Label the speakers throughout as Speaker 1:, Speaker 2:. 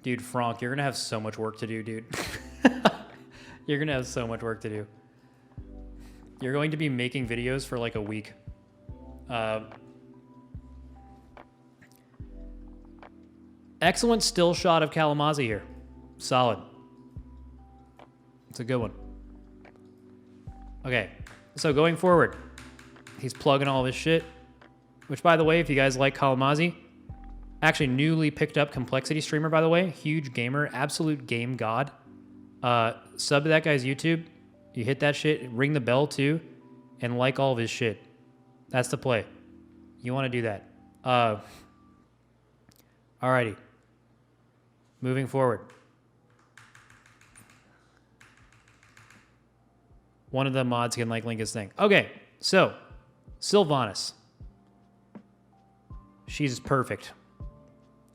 Speaker 1: Dude, Frank, you're going to have so much work to do, dude. You're going to have so much work to do. You're going to be making videos for like a week. Excellent still shot of Kalamazoo here. Solid. It's a good one. Okay, so going forward, he's plugging all this shit. Which, by the way, if you guys like Kalamazoo, actually newly picked up complexity streamer, by the way, huge gamer, absolute game god. Sub to that guy's YouTube. You hit that shit, ring the bell too, and like all of his shit. That's the play. You want to do that. Alrighty. Moving forward. One of the mods can like link his thing. Okay, so Sylvanas. She's perfect.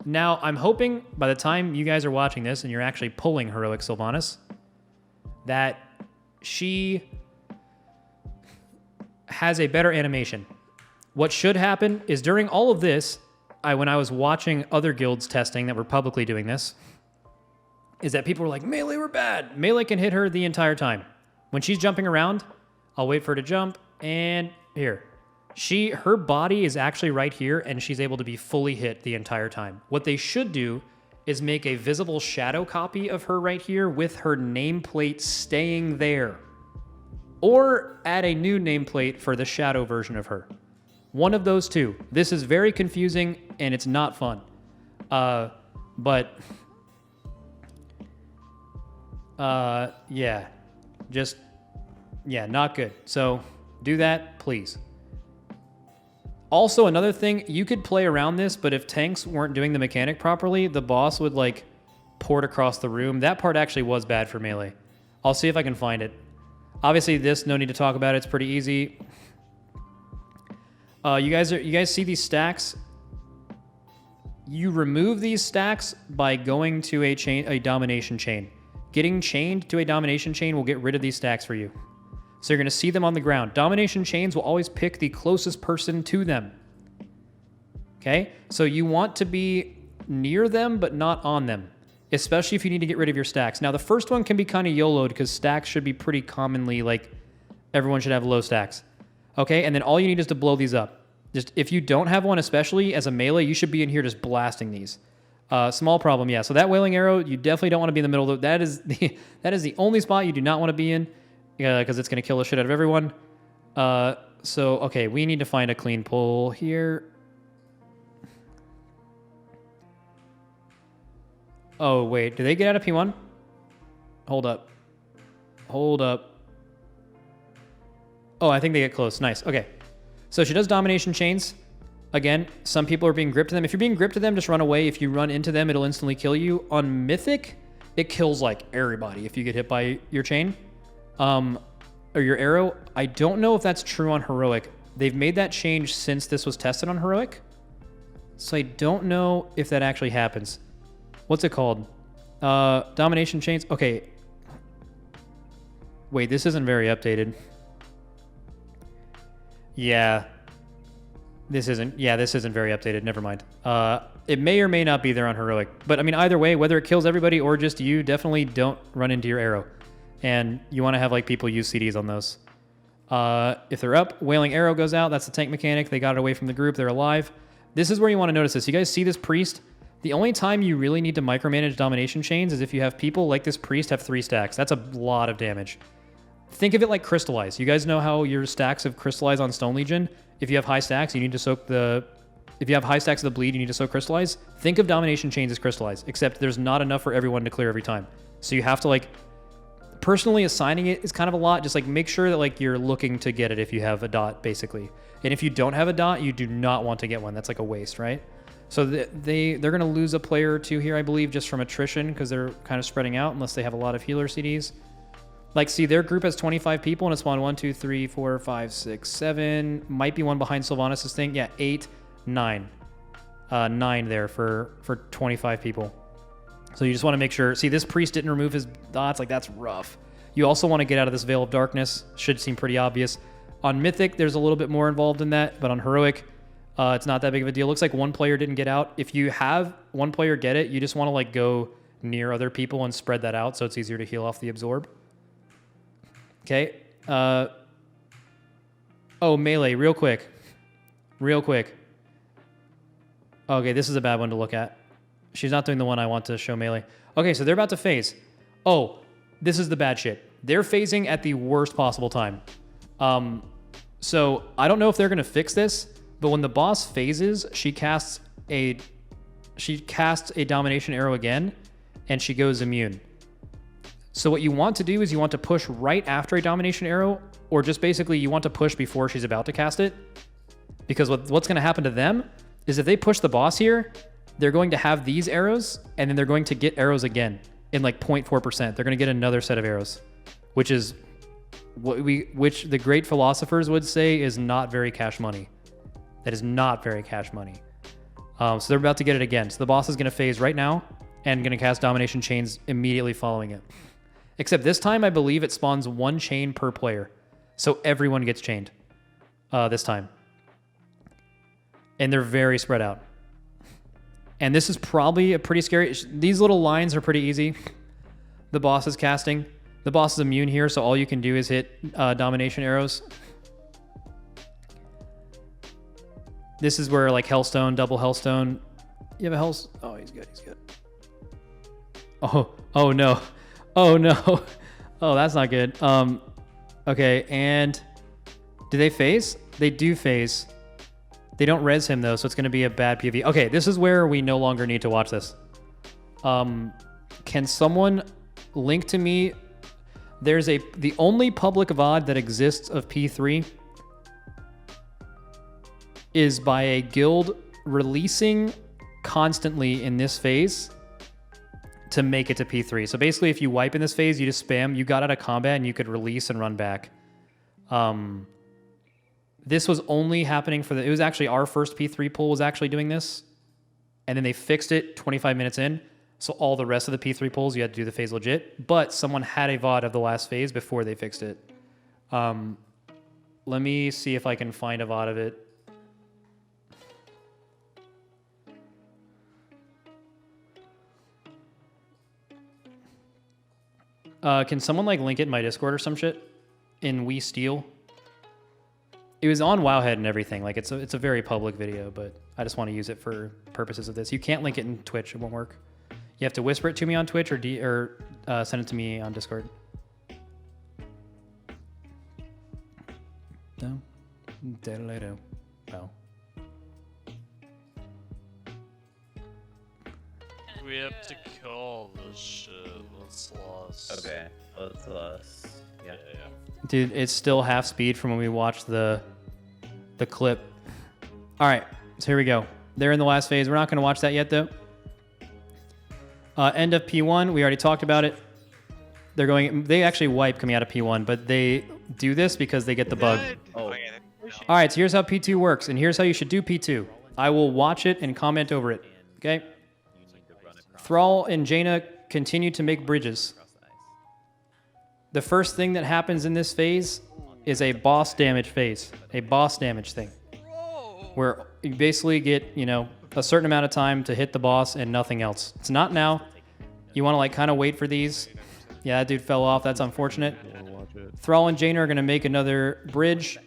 Speaker 1: Now, I'm hoping by the time you guys are watching this and you're actually pulling Heroic Sylvanas, that she has a better animation. What should happen is during all of this, when I was watching other guilds testing that were publicly doing this, is that people were like, melee were bad. Melee can hit her the entire time. When she's jumping around, I'll wait for her to jump, and here. Her body is actually right here, and she's able to be fully hit the entire time. What they should do is make a visible shadow copy of her right here with her nameplate staying there. Or add a new nameplate for the shadow version of her. One of those two. This is very confusing, and it's not fun. Yeah, not good. So do that, please. Also, another thing, you could play around this, but if tanks weren't doing the mechanic properly, the boss would like port across the room. That part actually was bad for melee. I'll see if I can find it. Obviously, this, no need to talk about it. It's pretty easy. You guys see these stacks? You remove these stacks by going to a domination chain. Getting chained to a domination chain will get rid of these stacks for you. So you're going to see them on the ground. Domination chains will always pick the closest person to them. Okay? So you want to be near them, but not on them. Especially if you need to get rid of your stacks. Now, the first one can be kind of YOLO'd because stacks should be pretty commonly, like, everyone should have low stacks. Okay? And then all you need is to blow these up. Just, if you don't have one, especially as a melee, you should be in here just blasting these. Small problem, yeah. So that wailing arrow, you definitely don't want to be in the middle of that is the only spot you do not want to be in, because it's going to kill the shit out of everyone. So, okay, we need to find a clean pull here. Oh, wait, do they get out of P1? Hold up. Oh, I think they get close. Nice, okay. So she does domination chains. Again, some people are being gripped to them. If you're being gripped to them, just run away. If you run into them, it'll instantly kill you. On Mythic, it kills like everybody if you get hit by your chain. Or your arrow. I don't know if that's true on Heroic. They've made that change since this was tested on Heroic. So I don't know if that actually happens. What's it called? Domination chains. Okay. Wait, this isn't very updated. Yeah. This isn't very updated. Never mind. It may or may not be there on Heroic. But I mean, either way, whether it kills everybody or just you, definitely don't run into your arrow. And you want to have like people use CDs on those. If they're up, Wailing Arrow goes out. That's the tank mechanic. They got it away from the group. They're alive. This is where you want to notice this. You guys see this priest? The only time you really need to micromanage domination chains is if you have people like this priest have 3 stacks. That's a lot of damage. Think of it like Crystallize. You guys know how your stacks of Crystallize on Stone Legion? If you have high stacks, you need to soak if you have high stacks of the bleed, you need to soak Crystallize. Think of domination chains as Crystallize, except there's not enough for everyone to clear every time. So you have to like, personally assigning it is kind of a lot. Just like make sure that like you're looking to get it if you have a dot, basically. And if you don't have a dot, you do not want to get one. That's like a waste, right? So they're going to lose a player or two here, I believe, just from attrition because they're kind of spreading out unless they have a lot of healer CDs. Like, see, their group has 25 people and it's spawned 1, 2, 3, 4, 5, 6, 7. Might be one behind Sylvanas' thing. Yeah, 8, 9. 9 there for 25 people. So you just want to make sure. See, this priest didn't remove his dots. Like, that's rough. You also want to get out of this Veil of Darkness. Should seem pretty obvious. On Mythic, there's a little bit more involved in that. But on Heroic, it's not that big of a deal. Looks like one player didn't get out. If you have one player get it, you just want to, like, go near other people and spread that out so it's easier to heal off the absorb. Okay. Oh, melee, real quick. Real quick. Okay, this is a bad one to look at. She's not doing the one I want to show melee. Okay, so they're about to phase. Oh, this is the bad shit. They're phasing at the worst possible time. So I don't know if they're going to fix this, but when the boss phases, she casts a domination arrow again, and she goes immune. So what you want to do is you want to push right after a domination arrow, or just basically you want to push before she's about to cast it. Because what's going to happen to them is if they push the boss here, they're going to have these arrows, and then they're going to get arrows again in like 0.4%. They're going to get another set of arrows, which is which the great philosophers would say is not very cash money. That is not very cash money. So they're about to get it again. So the boss is going to phase right now and going to cast domination chains immediately following it. Except this time, I believe it spawns one chain per player. So everyone gets chained this time. And they're very spread out. And this is probably a pretty scary... These little lines are pretty easy. The boss is casting. The boss is immune here, so all you can do is hit domination arrows. This is where, like, Hellstone, double Hellstone... You have a Hellstone... Oh, he's good, he's good. Oh no. Oh, no. Oh, that's not good. Okay, and... Do they phase? They do phase. They don't res him, though, so it's going to be a bad PvE. Okay, this is where we no longer need to watch this. Can someone link to me... There's the only public VOD that exists of P3 is by a guild releasing constantly in this phase to make it to P3. So basically, if you wipe in this phase, you just spam, you got out of combat, and you could release and run back. This was only happening for it was actually our first P3 pool was actually doing this. And then they fixed it 25 minutes in. So all the rest of the P3 pools, you had to do the phase legit. But someone had a VOD of the last phase before they fixed it. Let me see if I can find a VOD of it. Can someone like link it in my Discord or some shit? In We Steal? It was on Wowhead and everything. Like it's a very public video, but I just want to use it for purposes of this. You can't link it in Twitch; it won't work. You have to whisper it to me on Twitch or send it to me on Discord. No, oh.
Speaker 2: We have to call this shit. Let's lost.
Speaker 3: Okay, let's lost. Yeah.
Speaker 1: Dude, it's still half speed from when we watched the clip. All right, so here we go. They're in the last phase. We're not going to watch that yet, though. End of P1. We already talked about it. They actually wipe coming out of P1, but they do this because they get the bug.
Speaker 3: Oh.
Speaker 1: All right, so here's how P2 works, and here's how you should do P2. I will watch it and comment over it. Okay? Thrall and Jaina continue to make bridges. The first thing that happens in this phase is a boss damage phase, a boss damage thing, where you basically get, a certain amount of time to hit the boss and nothing else. It's not now. You want to like kind of wait for these. Yeah, that dude fell off. That's unfortunate. Thrall and Jaina are going to make another bridge.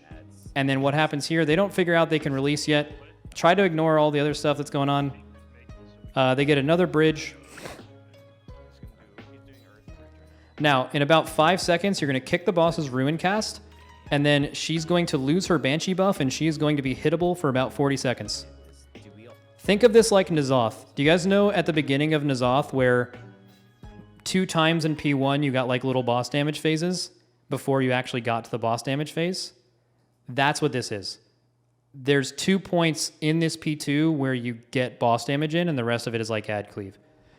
Speaker 1: And then what happens here, they don't figure out they can release yet. Try to ignore all the other stuff that's going on. They get another bridge. Now, in about 5 seconds, you're going to kick the boss's Ruin Cast, and then she's going to lose her Banshee buff, and she is going to be hittable for about 40 seconds. Think of this like N'Zoth. Do you guys know at the beginning of N'Zoth where 2 times in P1 you got like little boss damage phases before you actually got to the boss damage phase? That's what this is. There's 2 points in this P2 where you get boss damage in, and the rest of it is like ad cleave.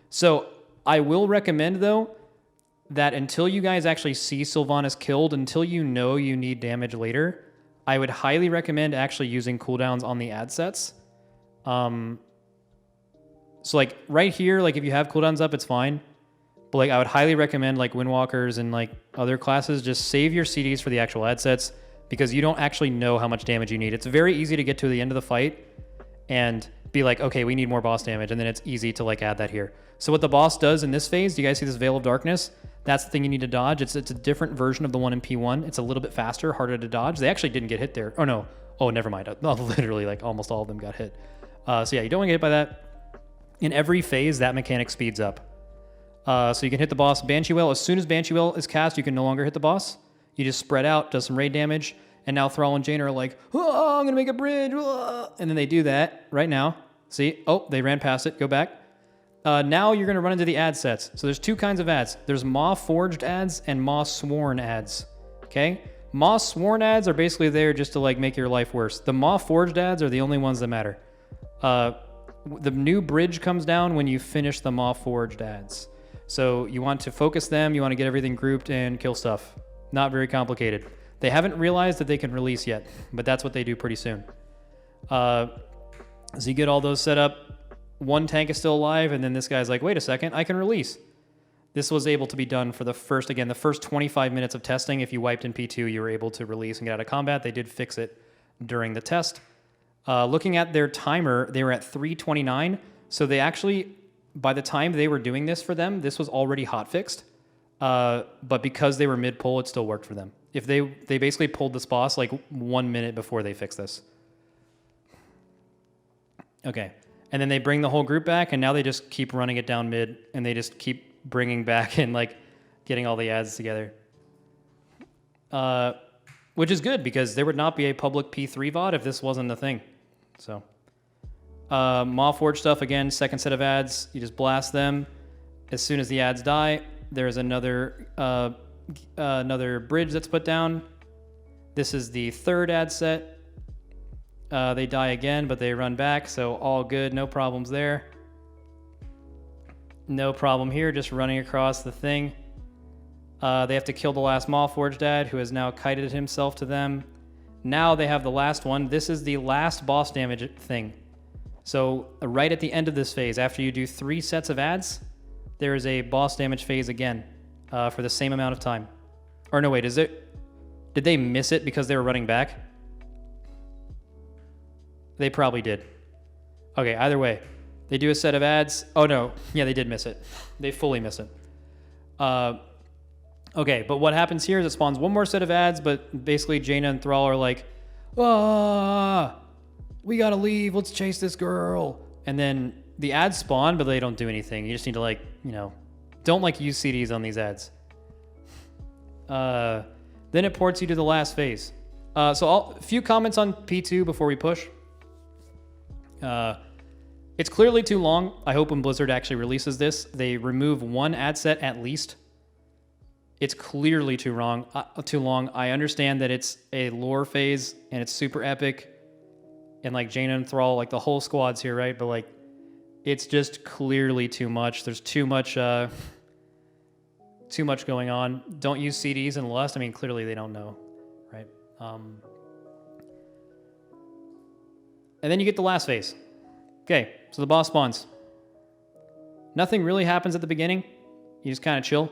Speaker 1: So I will recommend, though, that until you guys actually see Sylvanas killed, until you know you need damage later, I would highly recommend actually using cooldowns on the ad sets. So like right here, like if you have cooldowns up, it's fine. But like I would highly recommend like Windwalkers and like other classes, just save your CDs for the actual ad sets because you don't actually know how much damage you need. It's very easy to get to the end of the fight and be like, okay, we need more boss damage, and then it's easy to like add that here. So what the boss does in this phase, do you guys see this Veil of Darkness? That's the thing you need to dodge. It's a different version of the one in P1. It's a little bit faster, harder to dodge. They actually didn't get hit there. Oh no. Oh, never mind. Literally, like almost all of them got hit. So yeah, you don't want to get hit by that. In every phase, that mechanic speeds up. So you can hit the boss Banshee Wail. As soon as Banshee Wail is cast, you can no longer hit the boss. You just spread out, does some raid damage, and now Thrall and Jaina are like, oh, I'm going to make a bridge. Oh. And then they do that right now. See? Oh, they ran past it. Go back. Now you're going to run into the ad sets. So there's two kinds of ads. There's Maw Forged ads and Maw Sworn ads. Okay? Maw Sworn ads are basically there just to like make your life worse. The Maw Forged ads are the only ones that matter. The new bridge comes down when you finish the Maw Forged ads. So you want to focus them, you want to get everything grouped and kill stuff. Not very complicated. They haven't realized that they can release yet, but that's what they do pretty soon. So you get all those set up. One tank is still alive, and then this guy's like, wait a second, I can release. This was able to be done for the first 25 minutes of testing. If you wiped in P2, you were able to release and get out of combat. They did fix it during the test. Looking at their timer, they were at 3:29. So they actually, by the time they were doing this for them, this was already hotfixed. But because they were mid-pull, it still worked for them. If they basically pulled this boss like 1 minute before they fixed this. Okay. And then they bring the whole group back, and now they just keep running it down mid, and they just keep bringing back and like getting all the ads together. Which is good, because there would not be a public P3 VOD if this wasn't a thing. So, Maw Forge stuff, again, second set of ads. You just blast them. As soon as the ads die, there's another bridge that's put down. This is the third ad set. They die again, but they run back, so all good, no problems there. No problem here, just running across the thing. They have to kill the last Maw Forged ad, who has now kited himself to them. Now they have the last one. This is the last boss damage thing. So right at the end of this phase, after you do 3 sets of ads, there is a boss damage phase again for the same amount of time. Or no, wait, did they miss it because they were running back? They probably did. Okay, either way. They do a set of ads. Oh, no. Yeah, they did miss it. They fully miss it. Okay, but what happens here is it spawns one more set of ads, but basically Jaina and Thrall are like, we gotta leave. Let's chase this girl. And then the ads spawn, but they don't do anything. You just need to like, don't like use CDs on these ads. Then it ports you to the last phase. So a few comments on P2 before we push. It's clearly too long. I hope when Blizzard actually releases this, they remove one ad set at least. It's clearly too long. I understand that it's a lore phase and it's super epic, and like Jaina and Thrall, like the whole squad's here, right? But like, it's just clearly too much. There's too much going on. Don't use CDs in Lust. I mean, clearly they don't know, right? And then you get the last phase. Okay, so the boss spawns. Nothing really happens at the beginning. You just kind of chill,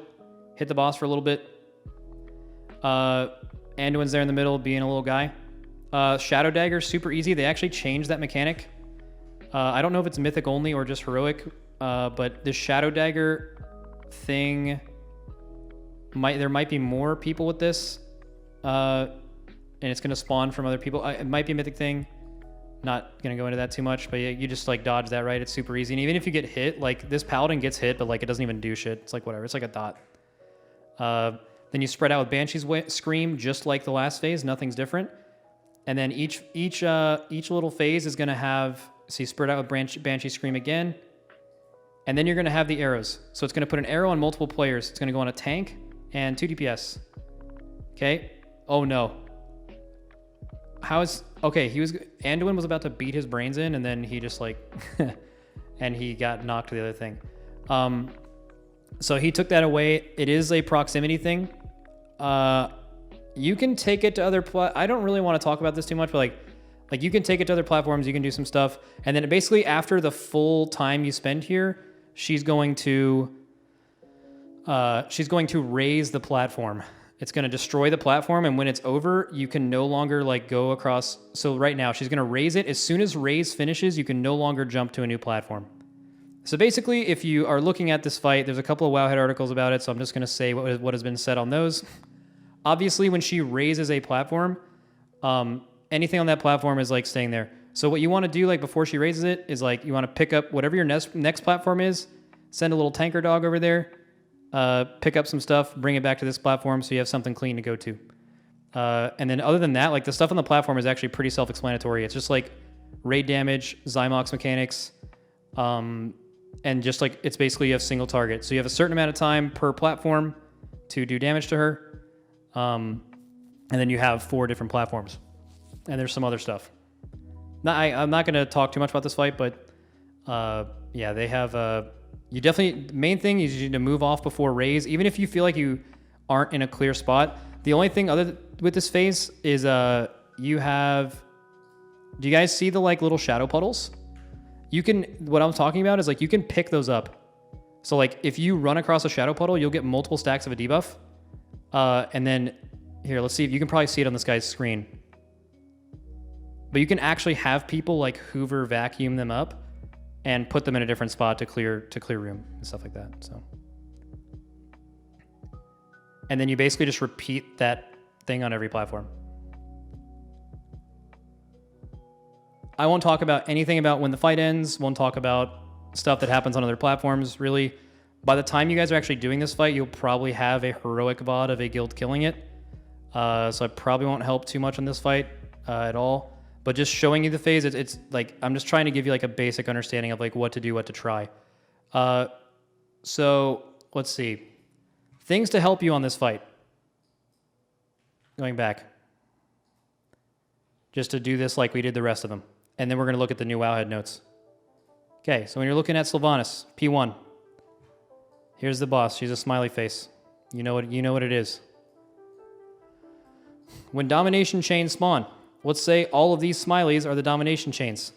Speaker 1: hit the boss for a little bit. Anduin's there in the middle, being a little guy. Shadow Dagger, super easy. They actually changed that mechanic. I don't know if it's mythic only or just heroic, but this Shadow Dagger thing, there might be more people with this, and it's going to spawn from other people. It might be a mythic thing. Not going to go into that too much, but you just like dodge that, right? It's super easy. And even if you get hit, like this paladin gets hit, but like it doesn't even do shit. It's like whatever. It's like a dot. Then you spread out with Banshee's Scream, just like the last phase. Nothing's different. And then each little phase is going to have, so you spread out with Banshee Scream again. And then you're going to have the arrows. So it's going to put an arrow on multiple players. It's going to go on a tank and 2 DPS. Okay. Oh no. Anduin was about to beat his brains in, and then he just like, and he got knocked to the other thing. So he took that away. It is a proximity thing. You can take it to other, I don't really want to talk about this too much, but like you can take it to other platforms, you can do some stuff. And then basically after the full time you spend here, she's going to raise the platform. It's going to destroy the platform, and when it's over, you can no longer like go across. So right now, she's going to raise it. As soon as raise finishes, you can no longer jump to a new platform. So basically, if you are looking at this fight, there's a couple of Wowhead articles about it, so I'm just going to say what has been said on those. Obviously, when she raises a platform, anything on that platform is like staying there. So what you want to do like before she raises it is like you want to pick up whatever your next platform is, send a little tanker dog over there, pick up some stuff, bring it back to this platform so you have something clean to go to. And then other than that, like the stuff on the platform is actually pretty self-explanatory. It's just like raid damage, Zymox mechanics, and just like it's basically you have single target. So you have a certain amount of time per platform to do damage to her. And then you have 4 different platforms. And there's some other stuff. I'm not going to talk too much about this fight, but yeah, they have... you definitely... The main thing is you need to move off before raise. Even if you feel like you aren't in a clear spot. The only thing other with this phase is you have... Do you guys see the like little shadow puddles? You can... What I'm talking about is like you can pick those up. So like if you run across a shadow puddle, you'll get multiple stacks of a debuff. And then... Here, let's see if you can probably see it on this guy's screen. But you can actually have people like Hoover vacuum them up and put them in a different spot to clear room and stuff like that. So, and then you basically just repeat that thing on every platform. I won't talk about anything about when the fight ends. Won't talk about stuff that happens on other platforms. Really, by the time you guys are actually doing this fight, you'll probably have a heroic VOD of a guild killing it. So I probably won't help too much on this fight at all. But just showing you the phase, it's like, I'm just trying to give you like a basic understanding of like what to do, what to try. So let's see. Things to help you on this fight. Going back. Just to do this like we did the rest of them. And then we're going to look at the new Wowhead notes. Okay, so when you're looking at Sylvanas, P1. Here's the boss. She's a smiley face. You know what it is. When domination chains spawn, let's say all of these smileys are the domination chains.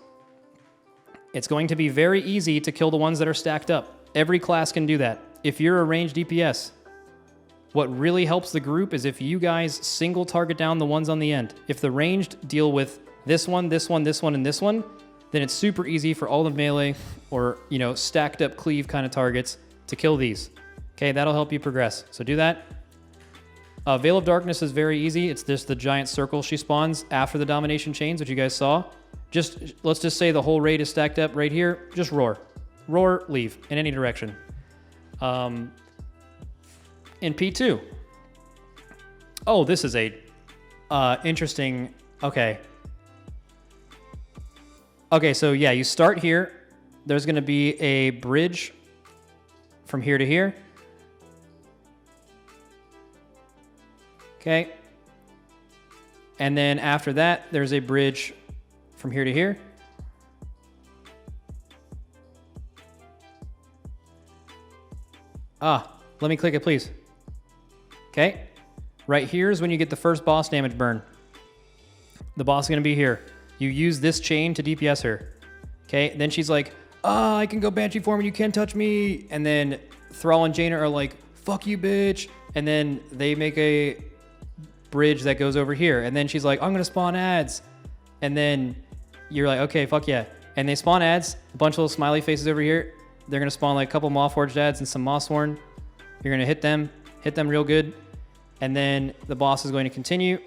Speaker 1: It's going to be very easy to kill the ones that are stacked up. Every class can do that. If you're a ranged DPS, what really helps the group is if you guys single target down the ones on the end. If the ranged deal with this one, this one, this one, and this one, then it's super easy for all the melee or, you know, stacked up cleave kind of targets to kill these. Okay, that'll help you progress. So do that. Veil of Darkness is very easy. It's just the giant circle she spawns after the domination chains, which you guys saw. Let's just say the whole raid is stacked up right here. Just roar. Roar, leave in any direction. In P2. Oh, this is a interesting... Okay. Okay, so yeah, you start here. There's going to be a bridge from here to here. Okay. And then after that, there's a bridge from here to here. Let me click it, please. Okay. Right here is when you get the first boss damage burn. The boss is going to be here. You use this chain to DPS her. Okay. Then she's like, I can go Banshee form and you can't touch me. And then Thrall and Jaina are like, fuck you, bitch. And then they make a bridge that goes over here. And then she's like, I'm going to spawn ads. And then you're like, okay, fuck yeah. And they spawn ads, a bunch of little smiley faces over here. They're going to spawn like a couple Mawforged ads and some Mossworn. You're going to hit them real good. And then the boss is going to continue.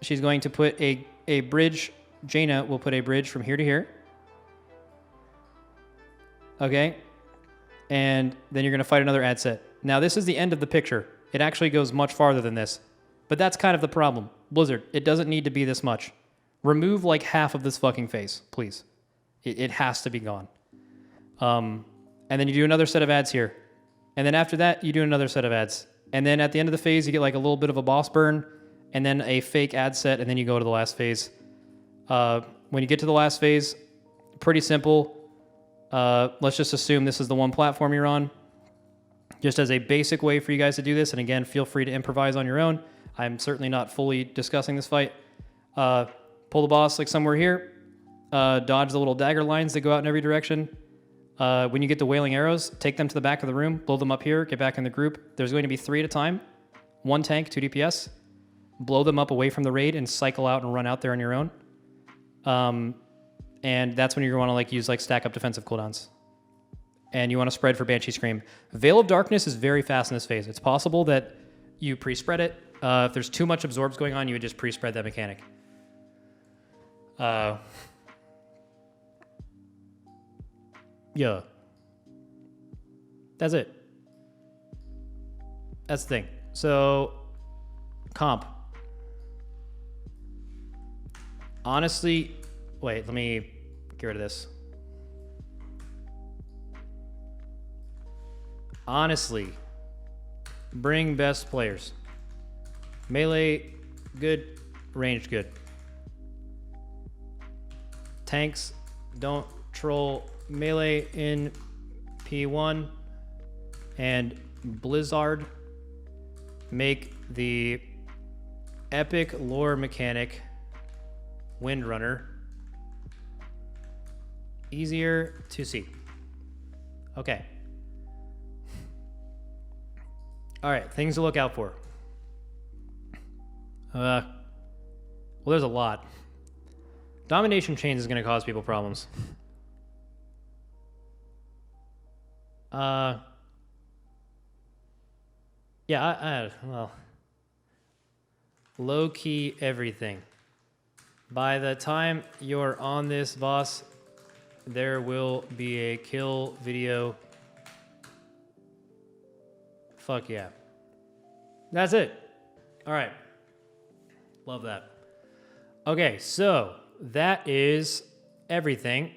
Speaker 1: She's going to put a bridge. Jaina will put a bridge from here to here. Okay. And then you're going to fight another ad set. Now, this is the end of the picture. It actually goes much farther than this. But that's kind of the problem. Blizzard, it doesn't need to be this much. Remove like half of this fucking face, please. It has to be gone. And then you do another set of ads here. And then after that, you do another set of ads. And then at the end of the phase, you get like a little bit of a boss burn, and then a fake ad set, and then you go to the last phase. When you get to the last phase, pretty simple. Let's just assume this is the one platform you're on. Just as a basic way for you guys to do this, and again, feel free to improvise on your own. I'm certainly not fully discussing this fight. Pull the boss like somewhere here. Dodge the little dagger lines that go out in every direction. When you get the wailing arrows, take them to the back of the room, blow them up here, get back in the group. There's going to be 3 at a time. 1 tank, 2 DPS, blow them up away from the raid, and cycle out and run out there on your own. And that's when you're going to like use like stack up defensive cooldowns. And you want to spread for Banshee Scream. Veil of Darkness is very fast in this phase. It's possible that you pre-spread it. If there's too much absorbs going on, you would just pre-spread that mechanic. Yeah. That's it. That's the thing. So, comp. Honestly, wait, let me get rid of this. Honestly, bring best players. Melee, good. Ranged, good. Tanks, don't troll melee in P1. And Blizzard, make the epic lore mechanic Windrunner easier to see. Okay. All right, things to look out for. Well, there's a lot. Domination Chains is going to cause people problems. Yeah, well, low-key everything. By the time you're on this boss, there will be a kill video. Fuck yeah. That's it. All right. Love that. Okay, so that is everything.